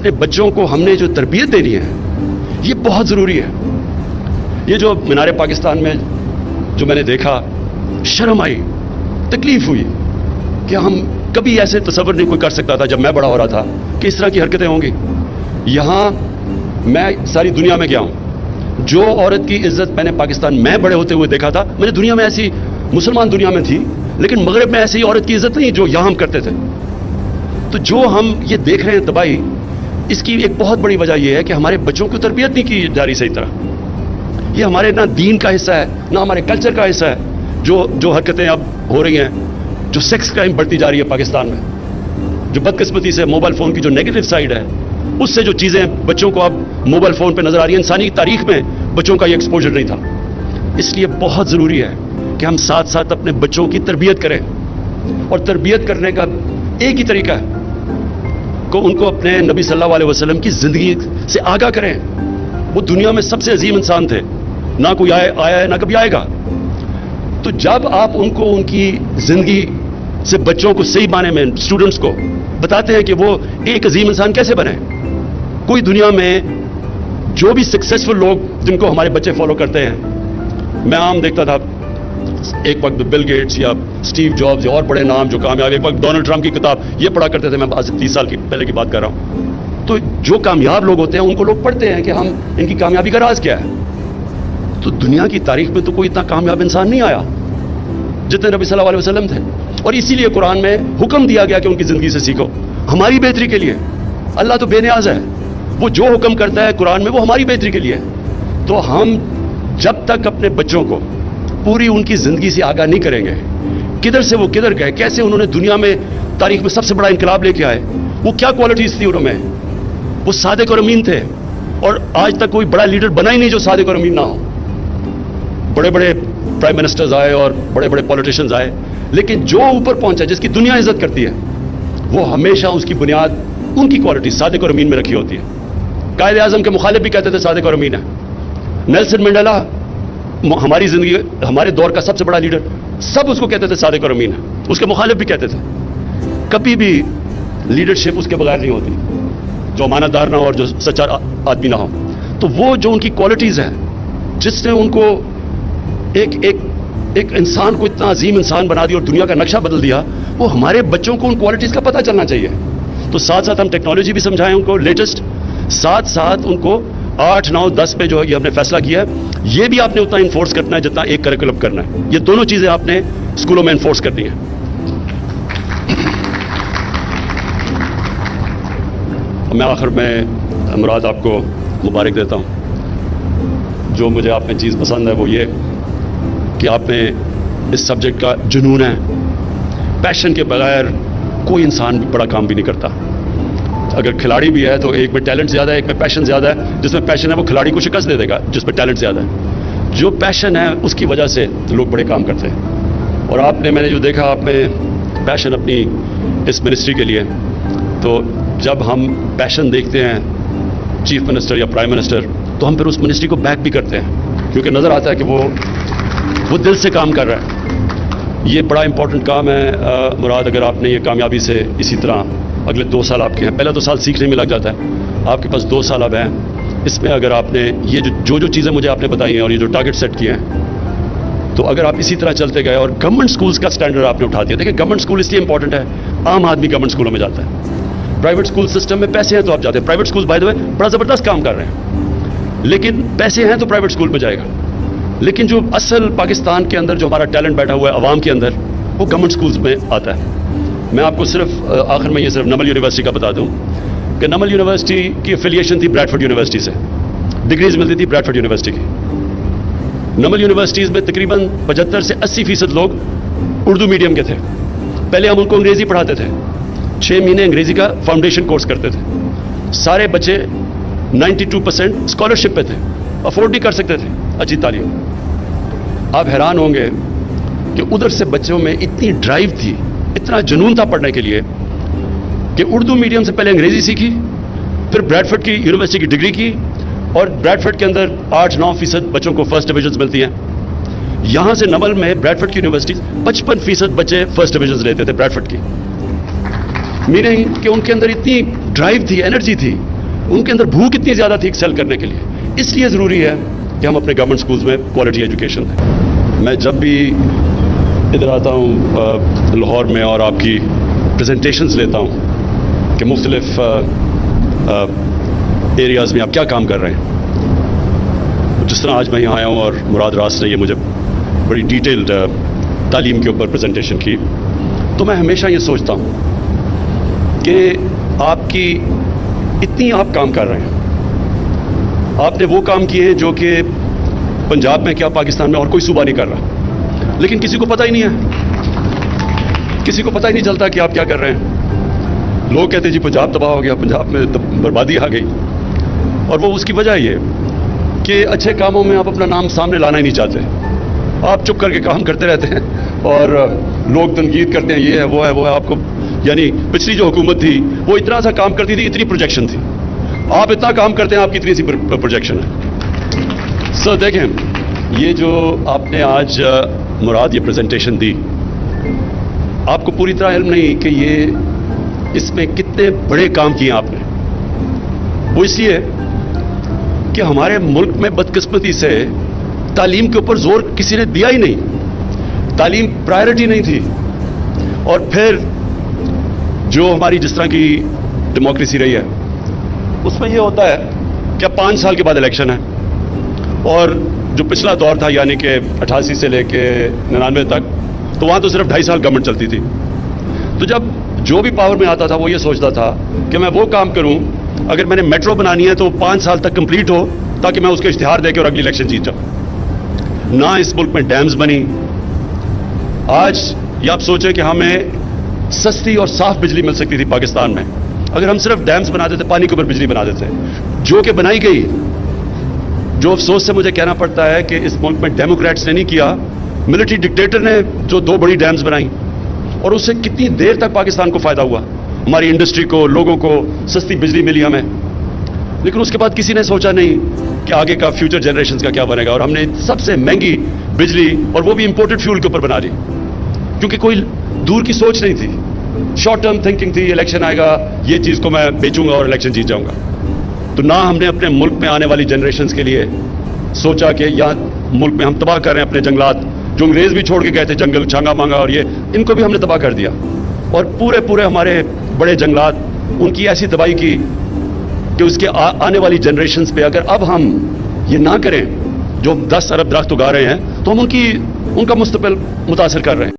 اپنے بچوں کو ہم نے جو تربیت دینی ہے یہ بہت ضروری ہے. یہ جو مینار پاکستان میں جو میں نے دیکھا, شرم آئی, تکلیف ہوئی کہ ہم کبھی ایسے تصور نہیں کوئی کر سکتا تھا جب میں بڑا ہو رہا تھا کہ اس طرح کی حرکتیں ہوں گی. یہاں میں ساری دنیا میں گیا ہوں, جو عورت کی عزت میں نے پاکستان میں بڑے ہوتے ہوئے دیکھا تھا, میں نے دنیا میں ایسی, مسلمان دنیا میں تھی لیکن مغرب میں ایسی عورت کی عزت نہیں جو یہاں ہم کرتے تھے. تو جو ہم یہ دیکھ رہے ہیں تباہی, اس کی ایک بہت بڑی وجہ یہ ہے کہ ہمارے بچوں کی تربیت نہیں کی جا رہی صحیح طرح. یہ ہمارے نہ دین کا حصہ ہے نہ ہمارے کلچر کا حصہ ہے. جو حرکتیں اب ہو رہی ہیں, جو سیکس کرائم بڑھتی جا رہی ہے پاکستان میں, جو بدقسمتی سے موبائل فون کی جو نیگیٹو سائیڈ ہے, اس سے جو چیزیں بچوں کو اب موبائل فون پہ نظر آ رہی ہیں, انسانی تاریخ میں بچوں کا یہ ایکسپوجر نہیں تھا. اس لیے بہت ضروری ہے کہ ہم ساتھ ساتھ اپنے بچوں کی تربیت کریں, اور تربیت کرنے کا ایک ہی طریقہ ہے کہ ان کو اپنے نبی صلی اللہ علیہ وسلم کی زندگی سے آگاہ کریں. وہ دنیا میں سب سے عظیم انسان تھے, نہ کوئی آیا ہے نہ کبھی آئے گا. تو جب آپ ان کو ان کی زندگی سے بچوں کو صحیح معنی میں, اسٹوڈنٹس کو بتاتے ہیں کہ وہ ایک عظیم انسان کیسے بنے. کوئی دنیا میں جو بھی سکسیسفل لوگ جن کو ہمارے بچے فالو کرتے ہیں, میں عام دیکھتا تھا ایک وقت بل گیٹس یا اسٹیو جابز یا اور بڑے نام جو کامیاب, ایک وقت ڈونلڈ ٹرمپ کی کتاب یہ پڑھا کرتے تھے. میں آج سے 30 سال کی پہلے کی بات کر رہا ہوں. تو جو کامیاب لوگ ہوتے ہیں ان کو لوگ پڑھتے ہیں کہ ہم ان کی کامیابی کا راز کیا ہے. تو دنیا کی تاریخ میں تو کوئی اتنا کامیاب انسان نہیں آیا جتنے نبی صلی اللہ علیہ وسلم تھے. اور اسی لیے قرآن میں حکم دیا گیا کہ ان کی زندگی سے سیکھو, ہماری بہتری کے لیے. اللہ تو بے نیاز ہے, وہ جو حکم کرتا ہے قرآن میں وہ ہماری بہتری کے لیے. تو ہم جب تک اپنے بچوں کو پوری ان کی زندگی سے آگاہ نہیں کریں گے, کدھر سے وہ کدھر گئے, کیسے انہوں نے دنیا میں تاریخ میں سب سے بڑا انقلاب لے کے آئے, وہ کیا کوالٹیز تھی انہوں میں, وہ صادق اور امین تھے. اور آج تک کوئی بڑا لیڈر بنا ہی نہیں جو صادق اور امین نہ ہو. بڑے بڑے پرائم منسٹرز آئے اور بڑے بڑے پولیٹیشنز آئے, لیکن جو اوپر پہنچا, جس کی دنیا عزت کرتی ہے, وہ ہمیشہ اس کی بنیاد ان کی کوالٹی صادق اور امین میں رکھی ہوتی ہے. قائد اعظم کے مخالف بھی کہتے تھے صادق اور امین ہے. نیلسن منڈیلا ہماری زندگی, ہمارے دور کا سب سے بڑا لیڈر, سب اس کو کہتے تھے صادق اور امین ہے. اس کے مخالف بھی کہتے تھے. کبھی بھی لیڈرشپ اس کے بغیر نہیں ہوتی جو امانت دار نہ ہو اور جو سچا آدمی نہ ہو. تو وہ جو ان کی کوالٹیز ہیں جس نے ان کو ایک انسان کو اتنا عظیم انسان بنا دیا اور دنیا کا نقشہ بدل دیا, وہ ہمارے بچوں کو ان کوالٹیز کا پتہ چلنا چاہیے. تو ساتھ ساتھ ہم ٹیکنالوجی بھی سمجھائیں ان کو لیٹسٹ, ساتھ ساتھ ان کو 8, 9, 10 پہ جو یہ ہم نے فیصلہ کیا ہے, یہ بھی آپ نے اتنا انفورس کرنا ہے جتنا ایک کریکولم کرنا ہے. یہ دونوں چیزیں آپ نے اسکولوں میں انفورس کرنی ہیں. میں آخر میں مراد آپ کو مبارک دیتا ہوں. جو مجھے آپ میں چیز پسند ہے وہ یہ کہ آپ میں اس سبجیکٹ کا جنون ہے. پیشن کے بغیر کوئی انسان بھی بڑا کام بھی نہیں کرتا. اگر کھلاڑی بھی ہے تو ایک میں ٹیلنٹ زیادہ ہے, ایک میں پیشن زیادہ ہے. جس میں پیشن ہے وہ کھلاڑی کو شکست دے دے گا, جس میں ٹیلنٹ زیادہ ہے. جو پیشن ہے اس کی وجہ سے لوگ بڑے کام کرتے ہیں. اور آپ نے, میں نے جو دیکھا آپ میں پیشن اپنی اس منسٹری کے لیے, تو جب ہم پیشن دیکھتے ہیں چیف منسٹر یا پرائم منسٹر, تو ہم پھر اس منسٹری کو بیک بھی کرتے ہیں, کیونکہ نظر آتا ہے کہ وہ دل سے کام کر رہا ہے. یہ بڑا امپورٹنٹ کام ہے. مراد, اگر آپ نے یہ کامیابی سے اسی طرح اگلے 2 سال آپ کے ہیں, پہلا 2 سال سیکھنے میں لگ جاتا ہے, آپ کے پاس 2 سال اب ہیں, اس میں اگر آپ نے یہ جو چیزیں مجھے آپ نے بتائی ہیں اور یہ جو ٹارگٹ سیٹ کیے ہیں, تو اگر آپ اسی طرح چلتے گئے اور گورنمنٹ سکولز کا سٹینڈرڈ آپ نے اٹھا دیا. دیکھیں گورنمنٹ سکول اس لیے امپورٹنٹ ہے, عام آدمی گورنمنٹ سکولوں میں جاتا ہے. پرائیویٹ سکول سسٹم میں پیسے ہیں تو آپ جاتے ہیں. پرائیویٹ سکول بائی دا وے بڑا زبردست کام کر رہے ہیں, لیکن پیسے ہیں تو پرائیویٹ سکول پہ جائے گا. لیکن جو اصل پاکستان کے اندر جو ہمارا ٹیلنٹ بیٹھا ہوا ہے عوام کے اندر, وہ گورنمنٹ سکولز میں آتا ہے. میں آپ کو صرف آخر میں یہ صرف نمل یونیورسٹی کا بتا دوں کہ نمل یونیورسٹی کی افیلیشن تھی بریڈفورڈ یونیورسٹی سے, ڈگریز ملتی تھی بریڈفورڈ یونیورسٹی کی. نمل یونیورسٹیز میں تقریباً 75 سے 80% لوگ اردو میڈیم کے تھے. پہلے ہم ان کو انگریزی پڑھاتے تھے, 6 مہینے انگریزی کا فاؤنڈیشن کورس کرتے تھے. سارے بچے 92% اسکالرشپ پہ تھے, افورڈ نہیں کر سکتے تھے اچھی تعلیم. آپ حیران ہوں گے کہ ادھر سے بچوں میں اتنی ڈرائیو تھی, اتنا جنون تھا پڑھنے کے لیے کہ اردو میڈیم سے پہلے انگریزی سیکھی, پھر بریڈفورڈ کی یونیورسٹی کی ڈگری کی, اور بریڈفورڈ کے اندر 8-9% بچوں کو فرسٹ ڈویژنز ملتی ہیں. یہاں سے نمل میں بریڈفورڈ کی یونیورسٹی 55% بچے فرسٹ ڈویژنز لیتے تھے بریڈفورڈ کی. میننگ کہ ان کے اندر اتنی ڈرائیو تھی, انرجی تھی ان کے اندر بھوک اتنی زیادہ تھی ایکسل کرنے کے لیے. اس لیے ضروری ہے کہ ہم اپنے گورنمنٹ اسکولز میں کوالٹی ایجوکیشن دیں. میں جب بھی ادھر آتا ہوں لاہور میں اور آپ کی پریزنٹیشنز لیتا ہوں کہ مختلف ایریاز میں آپ کیا کام کر رہے ہیں, جس طرح آج میں یہاں آیا ہوں اور مراد راس نے یہ مجھے بڑی ڈیٹیلڈ تعلیم کے اوپر پریزنٹیشن کی, تو میں ہمیشہ یہ سوچتا ہوں کہ آپ کی اتنی آپ کام کر رہے ہیں, آپ نے وہ کام کیے ہیں جو کہ پنجاب میں کیا پاکستان میں اور کوئی صوبہ نہیں کر رہا, لیکن کسی کو پتہ ہی نہیں ہے, کسی کو پتہ ہی نہیں چلتا کہ آپ کیا کر رہے ہیں. لوگ کہتے ہیں جی پنجاب تباہ ہو گیا, پنجاب میں بربادی آ گئی, اور وہ اس کی وجہ یہ کہ اچھے کاموں میں آپ اپنا نام سامنے لانا ہی نہیں چاہتے. آپ چپ کر کے کام کرتے رہتے ہیں اور لوگ تنقید کرتے ہیں یہ ہے وہ ہے وہ ہے. آپ کو یعنی پچھلی جو حکومت تھی وہ اتنا سا کام کرتی تھی, اتنی پروجیکشن تھی, آپ اتنا کام کرتے ہیں آپ کی اتنی سی پروجیکشن ہے. سر دیکھیں یہ جو آپ نے آج مراد یہ پریزنٹیشن دی, آپ کو پوری طرح علم نہیں کہ یہ اس میں کتنے بڑے کام کیے آپ نے. وہ اس لیے کہ ہمارے ملک میں بدقسمتی سے تعلیم کے اوپر زور کسی نے دیا ہی نہیں, تعلیم پرائرٹی نہیں تھی. اور پھر جو ہماری جس طرح کی ڈیموکریسی رہی ہے اس میں یہ ہوتا ہے کہ 5 سال کے بعد الیکشن ہے, اور جو پچھلا دور تھا یعنی کہ 88 سے لے کے 99 تک, تو وہاں تو صرف 2.5 سال گورنمنٹ چلتی تھی. تو جب جو بھی پاور میں آتا تھا وہ یہ سوچتا تھا کہ میں وہ کام کروں, اگر میں نے میٹرو بنانی ہے تو 5 سال تک کمپلیٹ ہو تاکہ میں اس کے اشتہار دے کے اور اگلی الیکشن جیت جاؤں. نہ اس ملک میں ڈیمز بنی. آج یہ آپ سوچیں کہ ہمیں سستی اور صاف بجلی مل سکتی تھی پاکستان میں اگر ہم صرف ڈیمز بنا دیتے, پانی کے اوپر بجلی بنا دیتے, جو کہ بنائی گئی. جو افسوس سے مجھے کہنا پڑتا ہے کہ اس ملک میں ڈیموکریٹس نے نہیں کیا, ملٹری ڈکٹیٹر نے جو 2 بڑی ڈیمز بنائیں, اور اس سے کتنی دیر تک پاکستان کو فائدہ ہوا, ہماری انڈسٹری کو, لوگوں کو سستی بجلی ملی ہمیں. لیکن اس کے بعد کسی نے سوچا نہیں کہ آگے کا فیوچر جنریشنز کا کیا بنے گا, اور ہم نے سب سے مہنگی بجلی اور وہ بھی امپورٹڈ فیول کے اوپر بنا دی, کیونکہ کوئی دور کی سوچ نہیں تھی. شارٹ ٹرم تھنکنگ تھی, الیکشن آئے گا یہ چیز کو میں بیچوں گا اور الیکشن جیت جاؤں گا. تو نہ ہم نے اپنے ملک میں آنے والی جنریشنز کے لیے سوچا کہ یہاں ملک میں ہم تباہ کر رہے ہیں اپنے جنگلات, جو انگریز بھی چھوڑ کے گئے تھے, جنگل چھانگا مانگا, اور یہ ان کو بھی ہم نے تباہ کر دیا. اور پورے ہمارے بڑے جنگلات ان کی ایسی تباہی کی کہ اس کے آنے والی جنریشنز پہ اگر اب ہم یہ نہ کریں, جو 10 ارب درخت اگا رہے ہیں, تو ہم ان کا مستقبل متاثر کر رہے ہیں.